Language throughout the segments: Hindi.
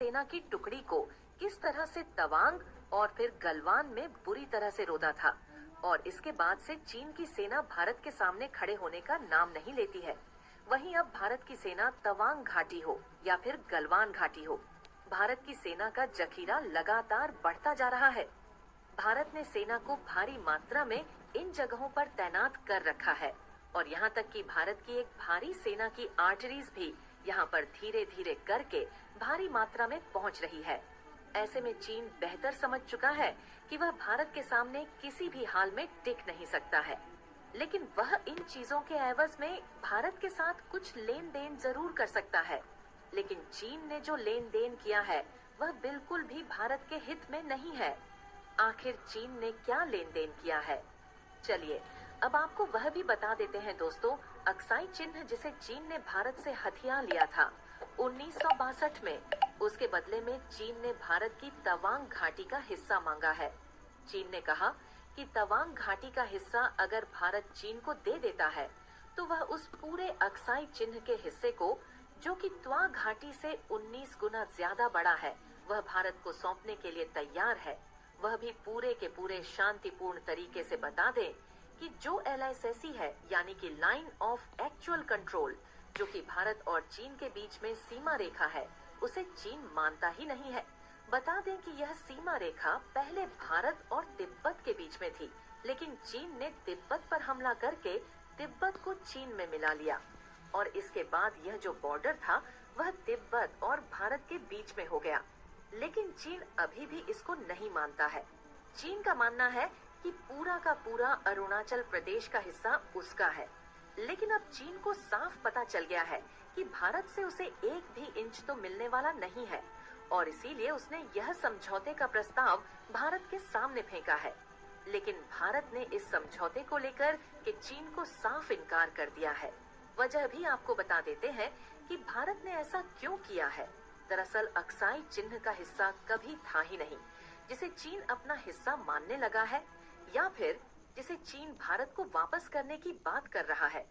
सेना की टुकड़ी को किस तरह से तवांग और फिर गलवान में बुरी तरह से रोदा था और इसके बाद से चीन की सेना भारत के सामने खड़े होने का नाम नहीं लेती है। वहीं अब भारत की सेना तवांग घाटी हो या फिर गलवान घाटी हो, भारत की सेना का जखीरा लगातार बढ़ता जा रहा है। भारत ने सेना को भारी मात्रा में इन जगहों पर तैनात कर रखा है और यहाँ तक कि भारत की एक भारी सेना की आर्टरीज भी यहाँ पर धीरे धीरे करके भारी मात्रा में पहुँच रही है। ऐसे में चीन बेहतर समझ चुका है कि वह भारत के सामने किसी भी हाल में टिक नहीं सकता है, लेकिन वह इन चीजों के एवज में भारत के साथ कुछ लेन देन जरूर कर सकता है। लेकिन चीन ने जो लेन देन किया है वह बिल्कुल भी भारत के हित में नहीं है। आखिर चीन ने क्या लेन देन किया है, चलिए अब आपको वह भी बता देते हैं दोस्तों। अक्साई चिन्ह जिसे चीन ने भारत से हथिया लिया था 1962 में, उसके बदले में चीन ने भारत की तवांग घाटी का हिस्सा मांगा है। चीन ने कहा कि तवांग घाटी का हिस्सा अगर भारत चीन को दे देता है तो वह उस पूरे अक्साई चिन्ह के हिस्से को, जो कि त्वा घाटी से 19 गुना ज्यादा बड़ा है, वह भारत को सौंपने के लिए तैयार है। वह भी पूरे के पूरे शांतिपूर्ण तरीके से बता दे कि जो LICC है यानी कि लाइन ऑफ एक्चुअल कंट्रोल, जो कि भारत और चीन के बीच में सीमा रेखा है, उसे चीन मानता ही नहीं है। बता दें कि यह सीमा रेखा पहले भारत और तिब्बत के बीच में थी, लेकिन चीन ने तिब्बत पर हमला करके तिब्बत को चीन में मिला लिया और इसके बाद यह जो बॉर्डर था वह तिब्बत और भारत के बीच में हो गया। लेकिन चीन अभी भी इसको नहीं मानता है। चीन का मानना है कि पूरा का पूरा अरुणाचल प्रदेश का हिस्सा उसका है, लेकिन अब चीन को साफ पता चल गया है कि भारत से उसे एक भी इंच तो मिलने वाला नहीं है और इसीलिए उसने यह समझौते का प्रस्ताव भारत के सामने फेंका है। लेकिन भारत ने इस समझौते को लेकर के चीन को साफ इनकार कर दिया है। वजह भी आपको बता देते हैं कि भारत ने ऐसा क्यों किया है। दरअसल अक्साई चिन्ह का हिस्सा कभी था ही नहीं, जिसे चीन अपना हिस्सा मानने लगा है, या फिर जिसे चीन भारत को वापस करने की बात कर रहा है।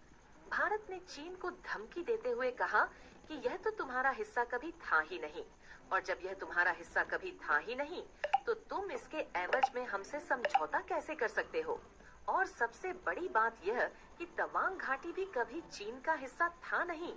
भारत ने चीन को धमकी देते हुए कहा कि यह तो तुम्हारा हिस्सा कभी था ही नहीं, और जब यह तुम्हारा हिस्सा कभी था ही नहीं तो तुम इसके एवज में हमसे समझौता कैसे कर सकते हो। और सबसे बड़ी बात यह कि तवांग घाटी भी कभी चीन का हिस्सा था नहीं।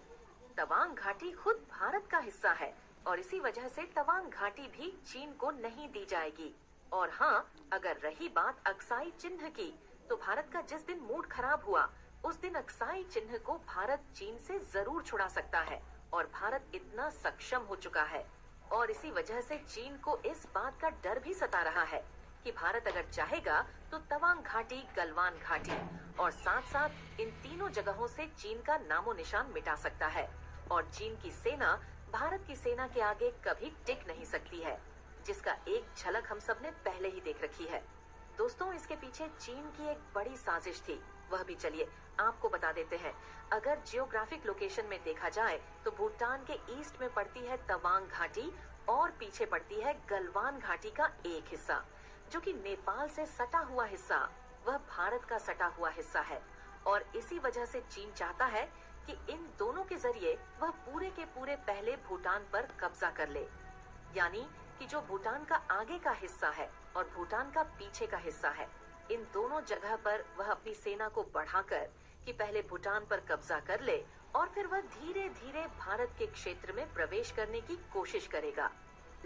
तवांग घाटी खुद भारत का हिस्सा है और इसी वजह से तवांग घाटी भी चीन को नहीं दी जाएगी। और हाँ, अगर रही बात अक्साई चिन्ह की, तो भारत का जिस दिन मूड खराब हुआ उस दिन अक्साई चिन्ह को भारत चीन से जरूर छुड़ा सकता है और भारत इतना सक्षम हो चुका है। और इसी वजह से चीन को इस बात का डर भी सता रहा है कि भारत अगर चाहेगा तो तवांग घाटी, गलवान घाटी और साथ साथ इन तीनों जगहों से चीन का नामो निशान मिटा सकता है और चीन की सेना भारत की सेना के आगे कभी टिक नहीं सकती है, जिसका एक झलक हम सब ने पहले ही देख रखी है। दोस्तों, इसके पीछे चीन की एक बड़ी साजिश थी, वह भी चलिए आपको बता देते हैं। अगर जियोग्राफिक लोकेशन में देखा जाए तो भूटान के ईस्ट में पड़ती है तवांग घाटी और पीछे पड़ती है गलवान घाटी का एक हिस्सा, जो कि नेपाल से सटा हुआ हिस्सा, वह भारत का सटा हुआ हिस्सा है। और इसी वजह से चीन चाहता है कि इन दोनों के जरिए वह पूरे के पूरे पहले भूटान पर कब्जा कर ले, यानी कि जो भूटान का आगे का हिस्सा है और भूटान का पीछे का हिस्सा है, इन दोनों जगह पर वह अपनी सेना को बढ़ाकर कि पहले भूटान पर कब्जा कर ले और फिर वह धीरे धीरे भारत के क्षेत्र में प्रवेश करने की कोशिश करेगा।